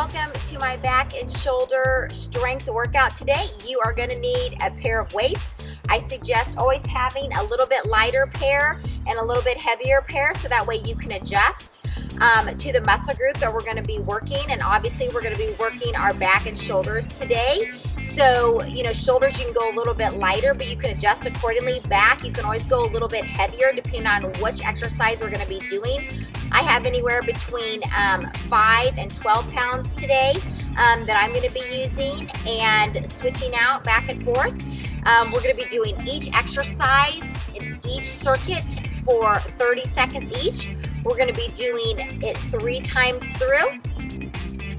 welcome to my back and shoulder strength workout. Today you are going to need a pair of weights. I suggest always having a little bit lighter pair and a little bit heavier pair so that way you can adjust to the muscle group that we're going to be working. And obviously we're going to be working our back and shoulders today. So, shoulders you can go a little bit lighter, but you can adjust accordingly. Back, you can always go a little bit heavier depending on which exercise we're going to be doing. I have anywhere between 5 and 12 pounds today that I'm going to be using and switching out back and forth. We're going to be doing each exercise in each circuit for 30 seconds each. We're going to be doing it 3 times through.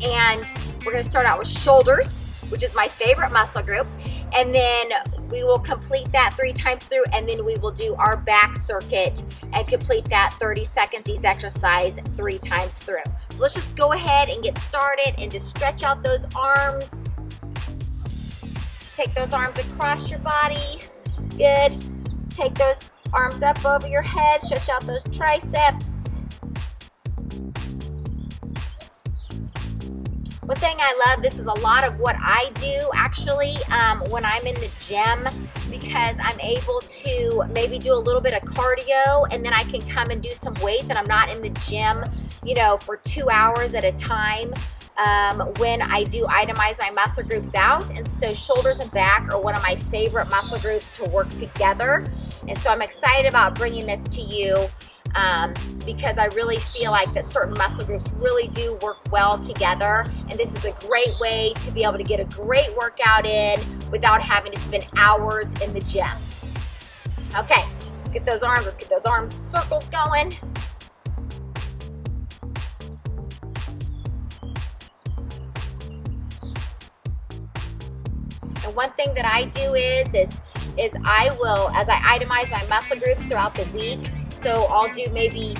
And we're going to start out with shoulders, which is my favorite muscle group. And then we will complete that 3 times through, and then we will do our back circuit and complete that 30 seconds each exercise 3 times through. So let's just go ahead and get started and just stretch out those arms. Take those arms across your body. Good. Take those arms up over your head. Stretch out those triceps. One thing I love, this is a lot of what I do actually when I'm in the gym, because I'm able to maybe do a little bit of cardio and then I can come and do some weights, and I'm not in the gym, for 2 hours at a time when I do itemize my muscle groups out. And so shoulders and back are one of my favorite muscle groups to work together. And so I'm excited about bringing this to you because I really feel like that certain muscle groups really do work well together, and this is a great way to be able to get a great workout in without having to spend hours in the gym. Okay, let's get those arm circles going. And one thing that I do is I will, as I itemize my muscle groups throughout the week, so I'll do maybe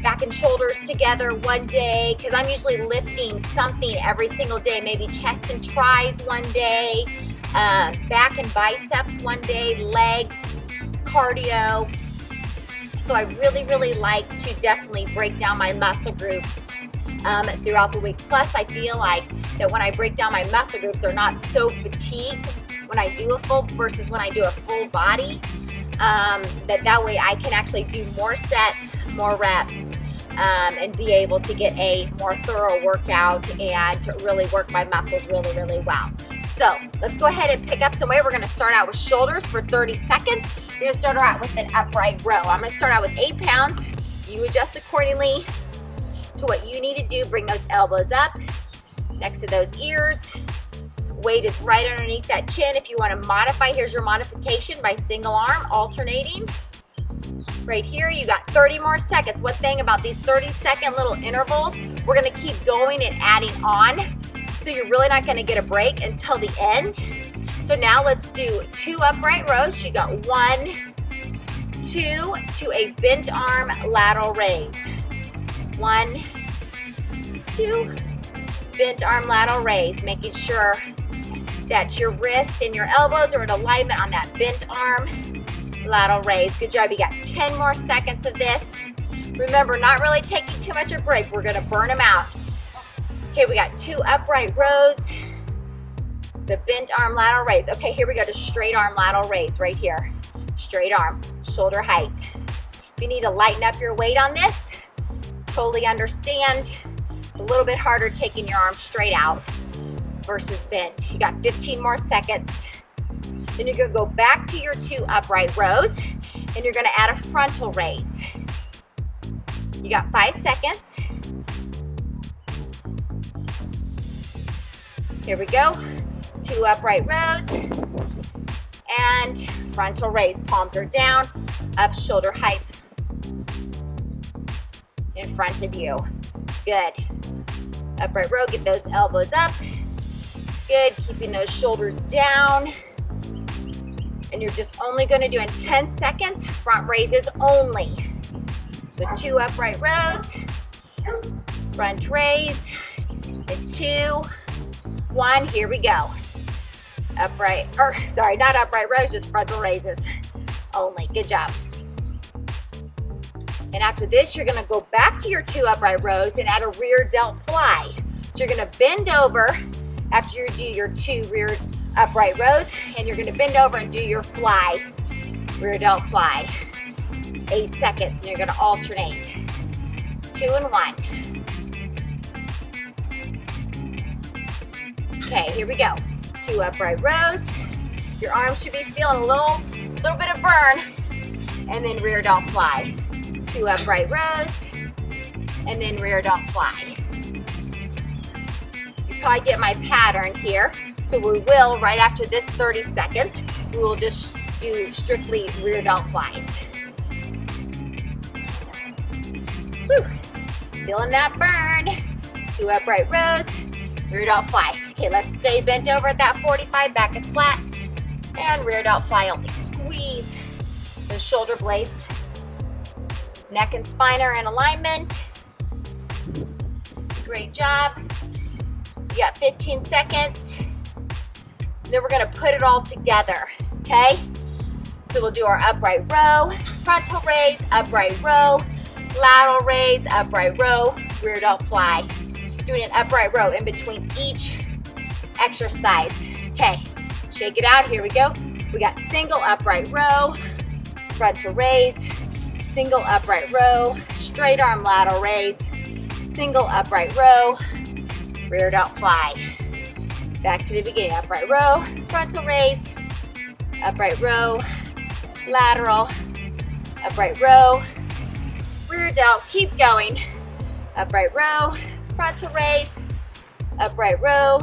back and shoulders together one day, because I'm usually lifting something every single day, maybe chest and tris one day, back and biceps one day, legs, cardio. So I really, really like to definitely break down my muscle groups throughout the week. Plus, I feel like that when I break down my muscle groups, they're not so fatigued when I do a full versus when I do a full body. That way I can actually do more sets, more reps, and be able to get a more thorough workout and to really work my muscles really, really well. So let's go ahead and pick up some weight. We're going to start out with shoulders for 30 seconds. You're going to start out with an upright row. I'm going to start out with 8 pounds. You adjust accordingly to what you need to do. Bring those elbows up next to those ears. Weight is right underneath that chin. If you want to modify, here's your modification by single arm, alternating. Right here, you got 30 more seconds. One thing about these 30-second little intervals, we're going to keep going and adding on. So you're really not going to get a break until the end. So now let's do 2 upright rows. You got 1, 2 to a bent arm lateral raise. 1, 2, bent arm lateral raise, making sure that your wrist and your elbows are in alignment on that bent arm lateral raise. Good job. You got 10 more seconds of this. Remember, not really taking too much of a break. We're going to burn them out. Okay, we got 2 upright rows. The bent arm lateral raise. Okay, here we go to straight arm lateral raise right here. Straight arm, shoulder height. If you need to lighten up your weight on this, totally understand. It's a little bit harder taking your arm straight out versus bent. You got 15 more seconds. Then you're going to go back to your 2 upright rows, and you're going to add a frontal raise. You got 5 seconds. Here we go. 2 upright rows and frontal raise. Palms are down, up shoulder height in front of you. Good. Upright row, get those elbows up. Good, keeping those shoulders down. And you're just only going to do in 10 seconds, front raises only. So 2 upright rows, front raise, and 2, 1, here we go. Not upright rows, just frontal raises only. Good job. And after this, you're going to go back to your 2 upright rows and add a rear delt fly. So you're gonna bend over after you do your 2 rear upright rows, and you're gonna bend over and do your fly, rear delt fly. 8 seconds, and you're gonna alternate. 2 and 1. Okay, here we go. 2 upright rows. Your arms should be feeling a little bit of burn. And then rear delt fly. 2 upright rows, and then rear delt fly. You probably get my pattern here. So we will, right after this 30 seconds, we will just do strictly rear delt flies. Whew. Feeling that burn. 2 upright rows, rear delt fly. Okay, let's stay bent over at that 45, back is flat, and rear delt fly only. Squeeze those shoulder blades. Neck and spine are in alignment. Great job. You got 15 seconds. Then we're gonna put it all together, okay? So we'll do our upright row, frontal raise, upright row, lateral raise, upright row, rear delt fly. Doing an upright row in between each exercise. Okay, shake it out, here we go. We got single upright row, frontal raise, single upright row, straight arm lateral raise, single upright row, rear delt fly. Back to the beginning, upright row, frontal raise, upright row, lateral, upright row, rear delt, keep going. Upright row, frontal raise, upright row,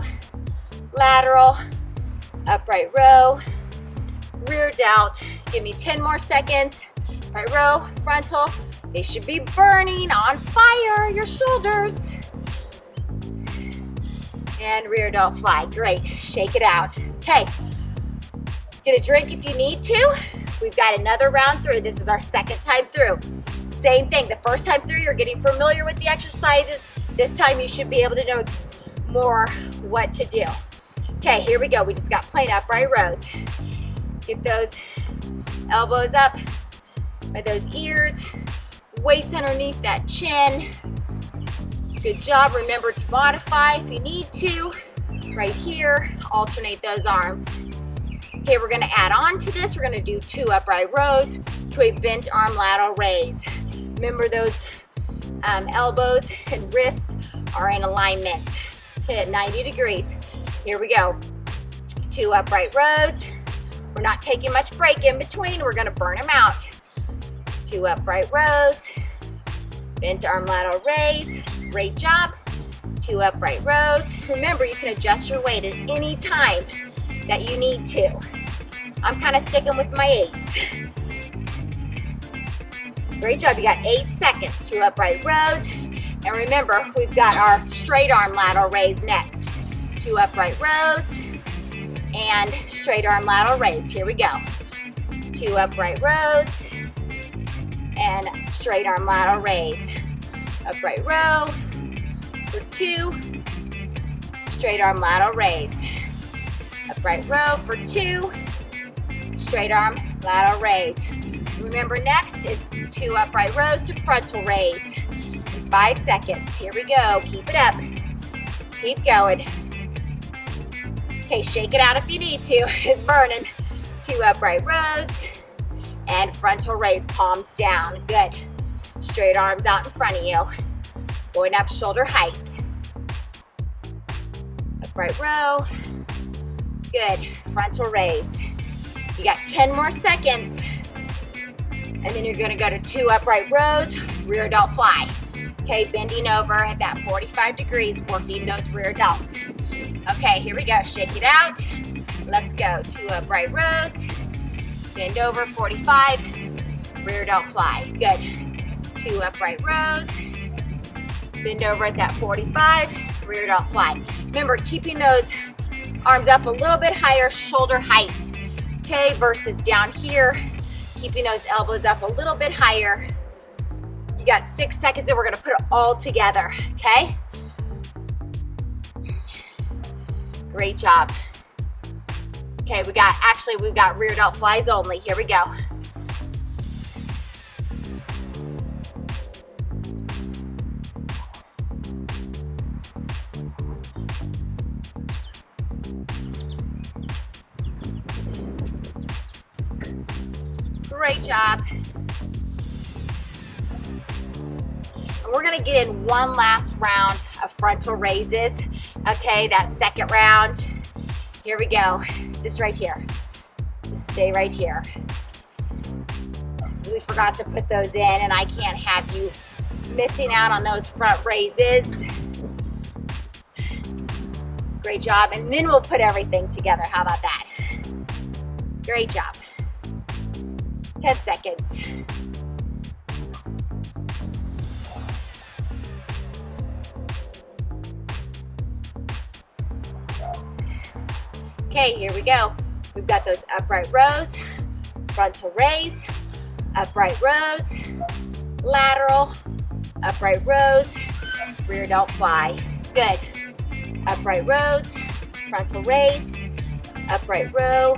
lateral, upright row, rear delt. Give me 10 more seconds. Right row, frontal. They should be burning, on fire, your shoulders. And rear delt fly, great, shake it out. Okay, get a drink if you need to. We've got another round through. This is our second time through. Same thing, the first time through, you're getting familiar with the exercises. This time you should be able to know more what to do. Okay, here we go. We just got plain upright rows. Get those elbows up by those ears, weights underneath that chin. Good job. Remember to modify if you need to. Right here, alternate those arms. Okay, we're gonna add on to this. We're gonna do 2 upright rows to a bent arm lateral raise. Remember those elbows and wrists are in alignment. Hit at 90 degrees. Here we go. 2 upright rows. We're not taking much break in between. We're gonna burn them out. 2 upright rows, bent arm lateral raise. Great job. 2 upright rows. Remember, you can adjust your weight at any time that you need to. I'm kind of sticking with my 8s. Great job. You got 8 seconds. 2 upright rows. And remember, we've got our straight arm lateral raise next. 2 upright rows and straight arm lateral raise. Here we go. 2 upright rows and straight arm lateral raise. Upright row for 2, straight arm lateral raise. Upright row for 2, straight arm lateral raise. Remember, next is 2 upright rows to frontal raise. 5 seconds. Here we go. Keep it up. Keep going. Okay, shake it out if you need to. It's burning. 2 upright rows and frontal raise, palms down. Good. Straight arms out in front of you. Going up shoulder height. Upright row. Good. Frontal raise. You got 10 more seconds. And then you're gonna go to 2 upright rows, rear delt fly. Okay, bending over at that 45 degrees, working those rear delts. Okay, here we go. Shake it out. Let's go. 2 upright rows. Bend over, 45. Rear delt fly. Good. 2 upright rows. Bend over at that 45. Rear delt fly. Remember, keeping those arms up a little bit higher, shoulder height. Okay, versus down here. Keeping those elbows up a little bit higher. You got 6 seconds and we're gonna put it all together, okay? Great job. Okay, we've got rear delt flies only. Here we go. Great job. And we're gonna get in one last round of frontal raises. Okay, that second round. Here we go, just right here. Just stay right here. We forgot to put those in, and I can't have you missing out on those front raises. Great job, and then we'll put everything together. How about that? Great job. 10 seconds. Okay, here we go. We've got those upright rows, frontal raise, upright rows, lateral, upright rows, rear delt fly. Good. Upright rows, frontal raise, upright row,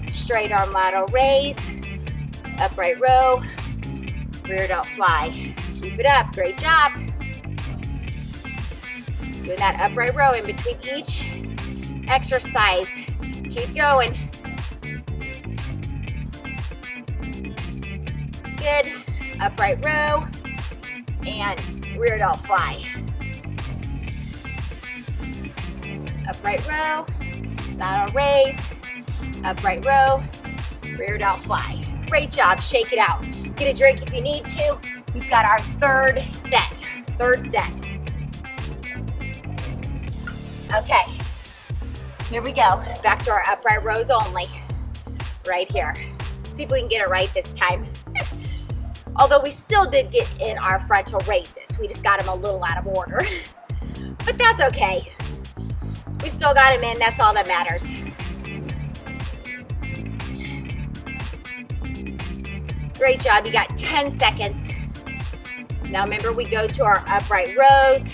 straight arm lateral raise, upright row, rear delt fly. Keep it up. Great job. Doing that upright row in between each exercise. Keep going. Good. Upright row and rear delt fly. Upright row, lateral raise, upright row, rear delt fly. Great job. Shake it out. Get a drink if you need to. We've got our third set. Okay, here we go. Back to our upright rows only. Right here. See if we can get it right this time. Although we still did get in our frontal raises. We just got them a little out of order. But that's okay. We still got them in. That's all that matters. Great job. You got 10 seconds. Now remember, we go to our upright rows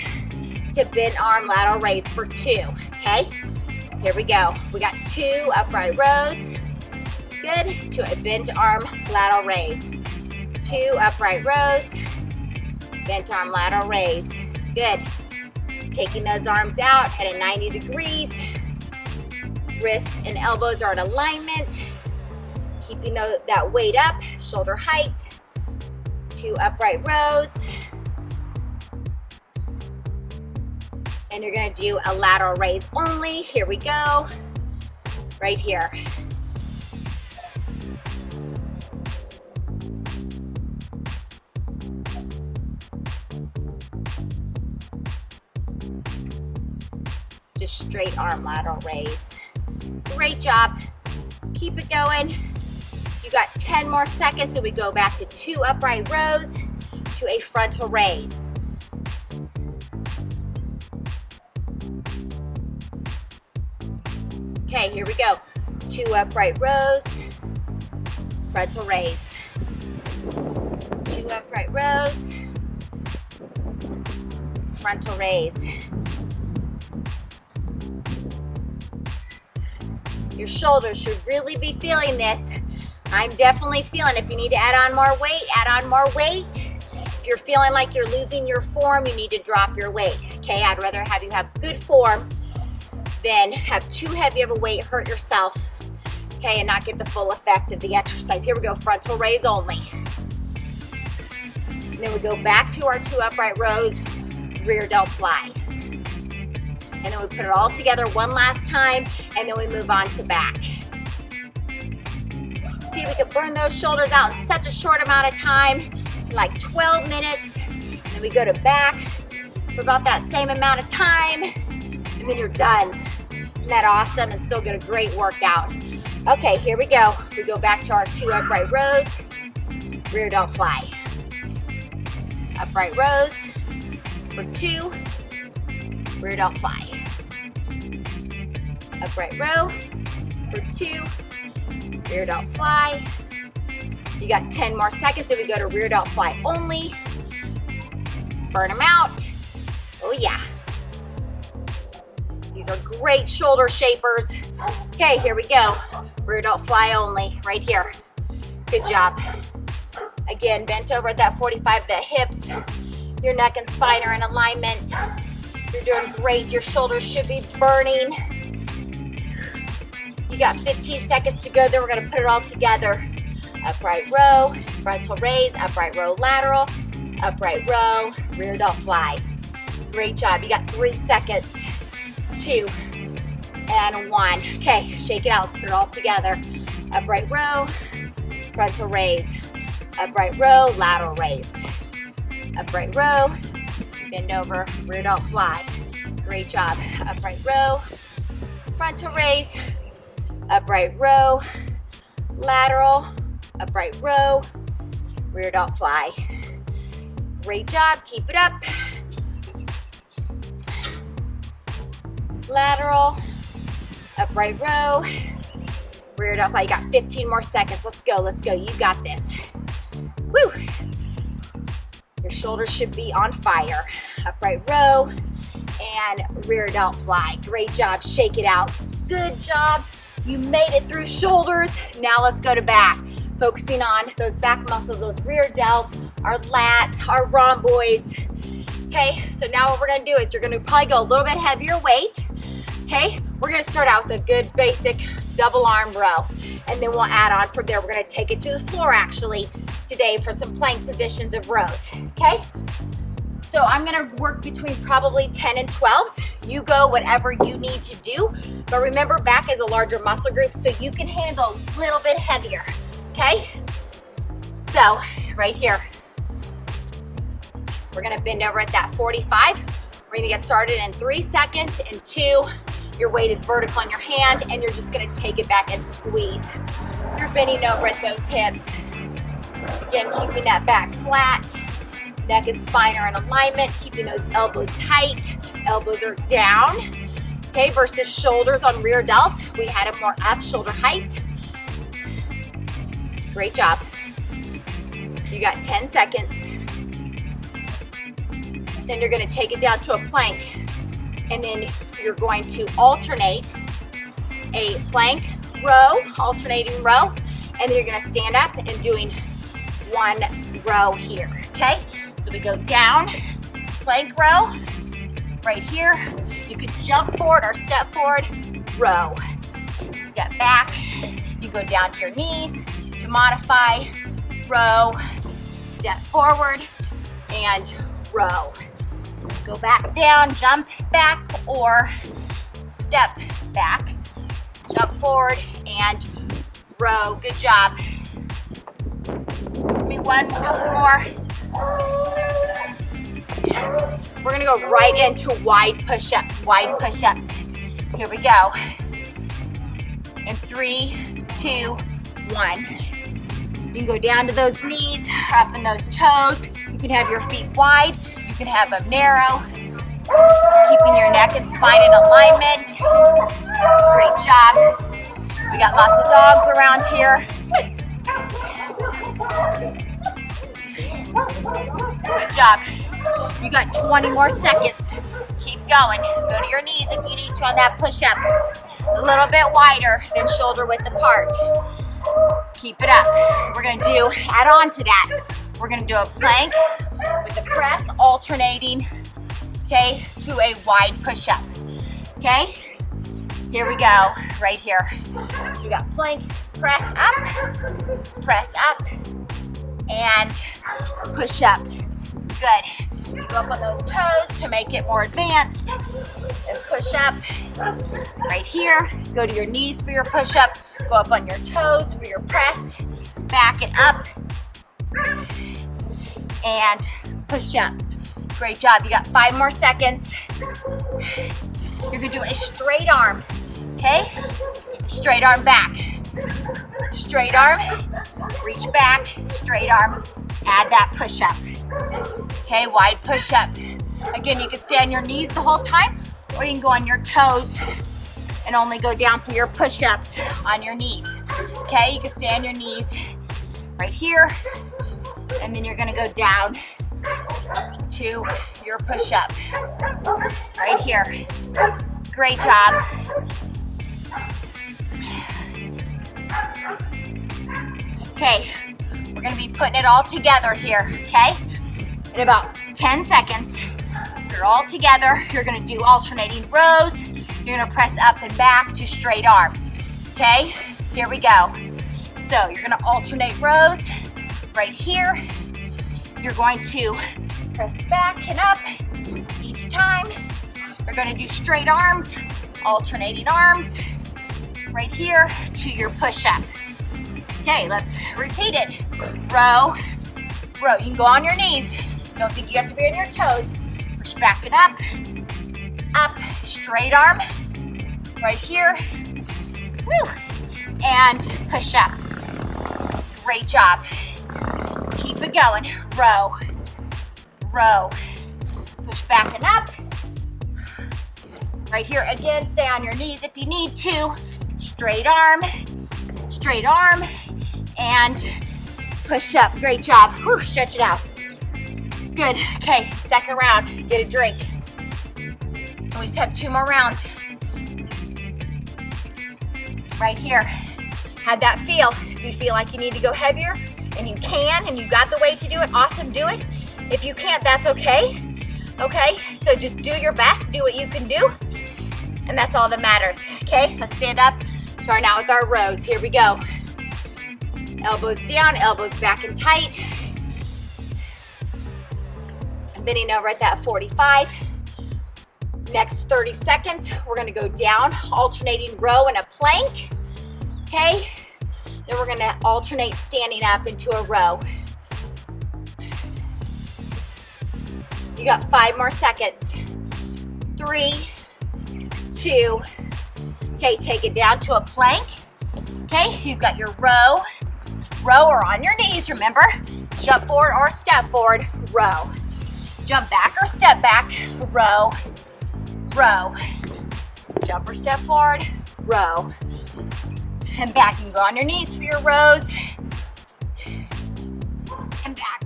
to bent arm lateral raise for 2. Okay? Here we go. We got 2 upright rows. Good. To a bent arm lateral raise. 2 upright rows. Bent arm lateral raise. Good. Taking those arms out at a 90 degrees. Wrist and elbows are in alignment. Keeping that weight up, shoulder height. 2 upright rows. And you're gonna do a lateral raise only. Here we go. Right here. Just straight arm lateral raise. Great job. Keep it going. You got 10 more seconds, and we go back to 2 upright rows to a frontal raise. Okay, here we go. 2 upright rows, frontal raise. 2 upright rows, frontal raise. Your shoulders should really be feeling this. I'm definitely feeling. If you need to add on more weight, add on more weight. If you're feeling like you're losing your form, you need to drop your weight. Okay, I'd rather have you have good form than have too heavy of a weight, hurt yourself, okay, and not get the full effect of the exercise. Here we go, frontal raise only. And then we go back to our 2 upright rows, rear delt fly. And then we put it all together one last time, and then we move on to back. See if we can burn those shoulders out in such a short amount of time, like 12 minutes. Then we go to back for about that same amount of time, and then you're done. Isn't that awesome? And still get a great workout. Okay, here we go. We go back to our 2 upright rows, rear delt fly. Upright rows for 2, rear delt fly. Upright row for 2, rear delt fly. You got 10 more seconds, so we go to rear delt fly only. Burn them out. Oh yeah. These are great shoulder shapers. Okay, here we go. Rear delt fly only, right here. Good job. Again, bent over at that 45, the hips. Your neck and spine are in alignment. You're doing great. Your shoulders should be burning. You got 15 seconds to go, then we're gonna put it all together. upright row, frontal raise, upright row, lateral, upright row, rear delt fly. Great job. You got 3 seconds. 2 and 1. Okay, shake it out. Let's put it all together. Upright row, frontal raise, upright row, lateral raise, upright row, bend over, rear delt fly. Great job. Upright row, frontal raise, upright row, lateral, upright row, rear delt fly. Great job. Keep it up. Lateral, upright row, rear delt fly. You got 15 more seconds. Let's go. Let's go. You got this. Woo. Your shoulders should be on fire. Upright row and rear delt fly. Great job. Shake it out. Good job. You made it through shoulders. Now let's go to back. Focusing on those back muscles, those rear delts, our lats, our rhomboids. Okay, so now what we're gonna do is you're gonna probably go a little bit heavier weight. Okay, we're gonna start out with a good basic double arm row, and then we'll add on from there. We're gonna take it to the floor actually today for some plank positions of rows, okay? So I'm gonna work between probably 10 and 12s. You go whatever you need to do, but remember back is a larger muscle group, so you can handle a little bit heavier, okay? So right here, we're gonna bend over at that 45. We're gonna get started in 3 seconds. In 2, your weight is vertical in your hand and you're just gonna take it back and squeeze. You're bending over at those hips. Again, keeping that back flat. Neck and spine are in alignment, keeping those elbows tight. Elbows are down. Okay, versus shoulders on rear delts. We had them more up, shoulder height. Great job. You got 10 seconds. Then you're gonna take it down to a plank, and then you're going to alternate a plank row, alternating row, and then you're gonna stand up and doing 1 row here, okay? So we go down, plank row, right here. You could jump forward or step forward, row. Step back, you go down to your knees to modify, row, step forward, and row. Go back down, jump back, or step back, jump forward, and row. Good job. Give me one, couple more. We're gonna go right into wide push-ups, wide push-ups. Here we go. In 3, 2, 1. You can go down to those knees, up in those toes. You can have your feet wide. You can have them narrow. Keeping your neck and spine in alignment. Great job. We got lots of dogs around here. Good job. You got 20 more seconds. Keep going. Go to your knees if you need to on that push-up. A little bit wider than shoulder width apart. Keep it up. We're gonna do, add on to that, we're gonna do a plank with a press alternating, okay, to a wide push-up, okay? Here we go, right here. So we got plank, press up, and push up. Good. You go up on those toes to make it more advanced, and push up. Right here, go to your knees for your push-up, go up on your toes for your press, back and up, and push up. Great job. You got 5 more seconds. You're gonna do a straight arm, okay? Straight arm back. Straight arm, reach back, straight arm, add that push-up. Okay, wide push-up. Again, you can stay on your knees the whole time, or you can go on your toes and only go down for your push-ups on your knees. Okay, you can stay on your knees right here, and then you're gonna go down to your push-up right here. Great job. Okay, we're gonna be putting it all together here, okay? In about 10 seconds, you're all together. You're gonna do alternating rows. You're gonna press up and back to straight arm, okay? Here we go. So you're gonna alternate rows right here. You're going to press back and up each time. You're gonna do straight arms, alternating arms, right here to your push-up. Okay, let's repeat it. Row, row. You can go on your knees. Don't think you have to be on your toes. Push back and up, straight arm, right here. Woo. And push up. Great job. Keep it going. Row, row. Push back and up. Right here, again, stay on your knees if you need to. Straight arm, and push up. Great job. Whew, stretch it out. Good. Okay, second round. Get a drink. And we just have 2 more rounds. Right here. How'd that feel? If you feel like you need to go heavier, and you can, and you got the way to do it, awesome, do it. If you can't, that's okay. Okay, so just do your best, do what you can do, and that's all that matters. Okay, let's stand up. Start now with our rows. Here we go. Elbows down, elbows back and tight. I'm bending over at that 45. Next 30 seconds, we're gonna go down, alternating row and a plank. Okay, then we're gonna alternate standing up into a row. You got 5 more seconds. 3, 2. Okay, take it down to a plank. Okay, you've got your row. Row or on your knees, remember. Jump forward or step forward, row. Jump back or step back, row, row. Jump or step forward, row. And back, you can go on your knees for your rows. And back.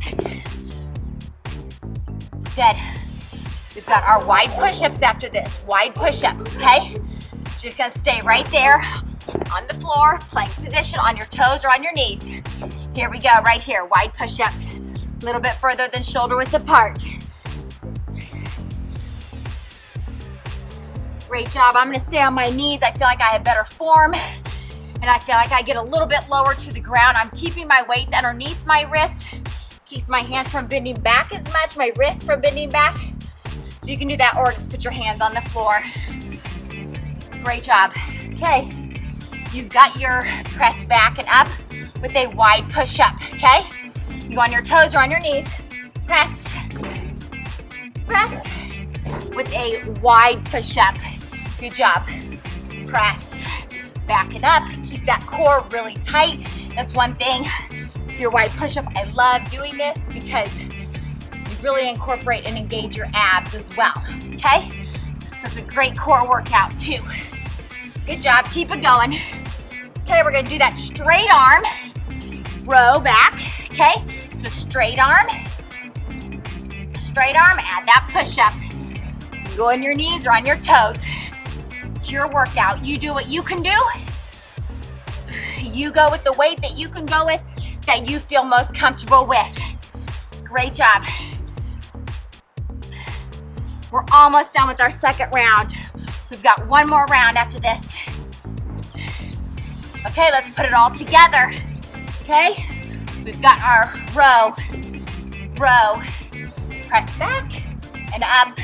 Good. We've got our wide push-ups after this. Wide push-ups, okay? So you're just gonna stay right there on the floor, plank position, on your toes or on your knees. Here we go, right here, wide push-ups. A little bit further than shoulder width apart. Great job. I'm gonna stay on my knees. I feel like I have better form, and I feel like I get a little bit lower to the ground. I'm keeping my weights underneath my wrist. Keeps my hands from bending back as much, my wrists from bending back. So you can do that, or just put your hands on the floor. Great job. Okay, you've got your press back and up with a wide push-up, okay? You go on your toes or on your knees. Press, press, with a wide push-up. Good job. Press, back and up. Keep that core really tight. That's one thing. With your wide push-up, I love doing this because you really incorporate and engage your abs as well, okay? So it's a great core workout too. Good job, keep it going. Okay, we're gonna do that straight arm, row back, okay? So straight arm, add that push-up. You go on your knees or on your toes. It's your workout. You do what you can do. You go with the weight that you can go with, that you feel most comfortable with. Great job. We're almost done with our second round. We've got one more round after this. Okay, let's put it all together. Okay, we've got our row, row, press back and up,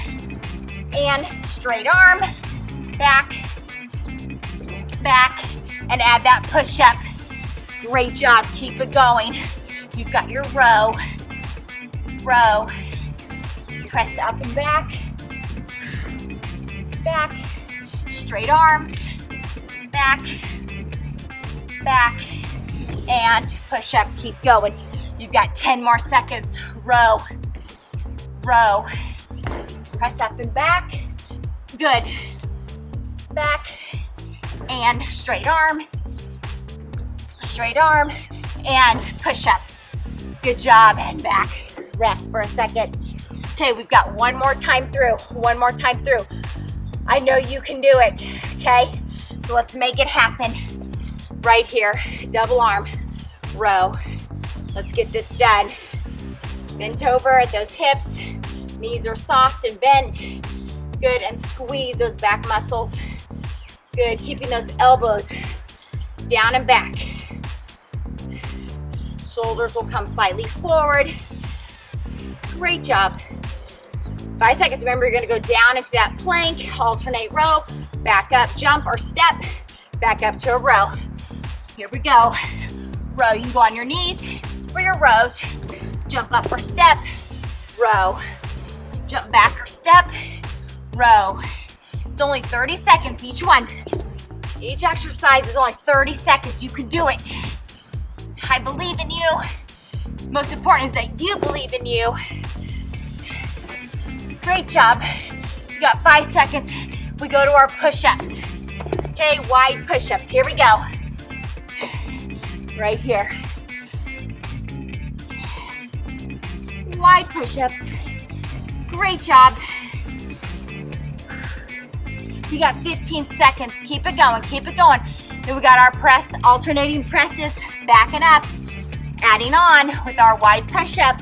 and straight arm, back, back, and add that push-up. Great job, keep it going. You've got your row, row, press up and back, back, straight arms, back, back, and push up, keep going. You've got 10 more seconds. Row, row, press up and back, good. Back, and straight arm, and push up. Good job, and back. Rest for a second. Okay, we've got one more time through, I know you can do it, okay? So let's make it happen. Right here, double arm, row. Let's get this done. Bent over at those hips. Knees are soft and bent. Good, and squeeze those back muscles. Good, keeping those elbows down and back. Shoulders will come slightly forward. Great job. 5 seconds. Remember, you're gonna go down into that plank, alternate row, back up, jump or step, back up to a row. Here we go. Row, you can go on your knees for your rows. Jump up or step, row. Jump back or step, row. It's only 30 seconds each one. Each exercise is only 30 seconds. You can do it. I believe in you. Most important is that you believe in you. Great job. You got 5 seconds. We go to our push-ups. Okay, wide push-ups. Here we go. Right here. Wide push-ups. Great job. You got 15 seconds. Keep it going, keep it going. Then we got our press, alternating presses, backing up, adding on with our wide push-up.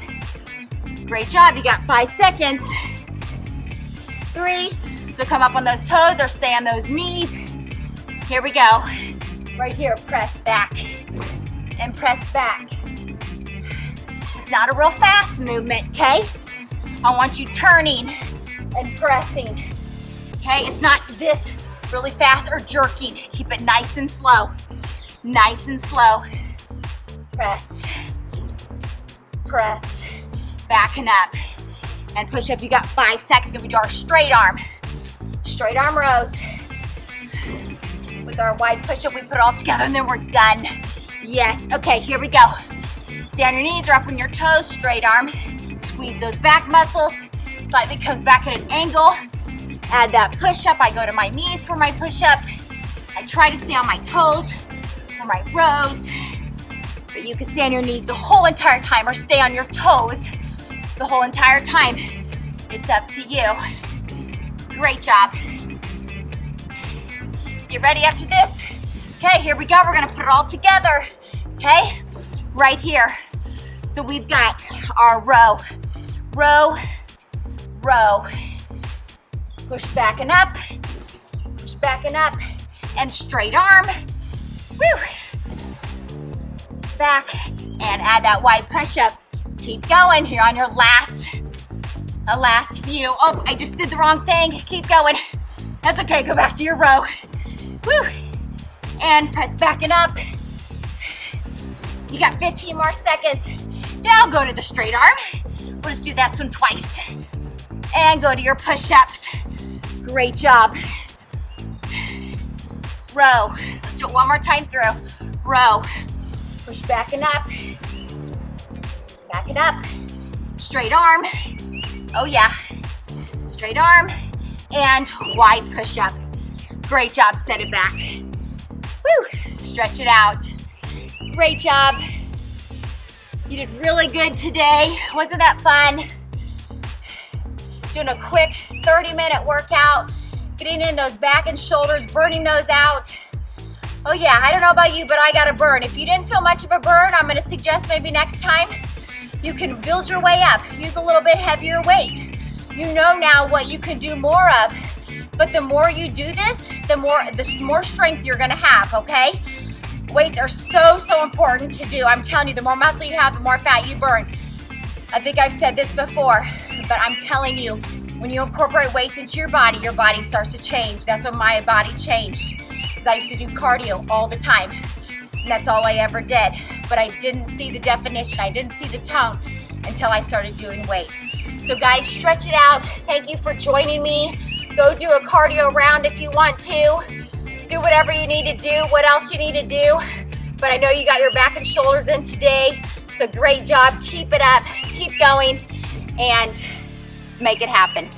Great job, you got 5 seconds. 3, so come up on those toes or stay on those knees. Here we go. Right here, press back and press back. It's not a real fast movement, okay? I want you turning and pressing, okay? It's not this really fast or jerking. Keep it nice and slow. Nice and slow. Press, press, backing up. And push up, you got 5 seconds, and we do our straight arm rows. With our wide push up, we put it all together and then we're done. Yes, okay, here we go. Stay on your knees or up on your toes, straight arm. Squeeze those back muscles, slightly comes back at an angle. Add that push up, I go to my knees for my push up. I try to stay on my toes for my rows. But you can stay on your knees the whole entire time or stay on your toes the whole entire time. It's up to you. Great job. Get ready after this. Okay, here we go. We're gonna put it all together. Okay, right here. So we've got our row, row, row. Push back and up, push back and up, and straight arm. Woo! Back, and add that wide push up. Keep going, you're on your last few. Oh, I just did the wrong thing. Keep going. That's okay, go back to your row. Woo! And press back and up. You got 15 more seconds. Now go to the straight arm. We'll just do that one twice. And go to your push-ups. Great job. Row. Let's do it one more time through. Row. Push back and up. Back it up. Straight arm. Oh yeah. Straight arm. And wide push-up. Great job. Set it back. Woo! Stretch it out. Great job. You did really good today. Wasn't that fun? Doing a quick 30-minute workout. Getting in those back and shoulders, burning those out. Oh yeah, I don't know about you, but I got a burn. If you didn't feel much of a burn, I'm gonna suggest maybe next time you can build your way up. Use a little bit heavier weight. You know now what you can do more of. But the more you do this, the more strength you're gonna have, okay? Weights are so important to do. I'm telling you, the more muscle you have, the more fat you burn. I think I've said this before, but I'm telling you, when you incorporate weights into your body starts to change. That's when my body changed. Because I used to do cardio all the time. And that's all I ever did. But I didn't see the definition. I didn't see the tone until I started doing weights. So guys, stretch it out. Thank you for joining me. Go do a cardio round if you want to. Do whatever you need to do, what else you need to do. But I know you got your back and shoulders in today. So great job. Keep it up. Keep going. And let's make it happen.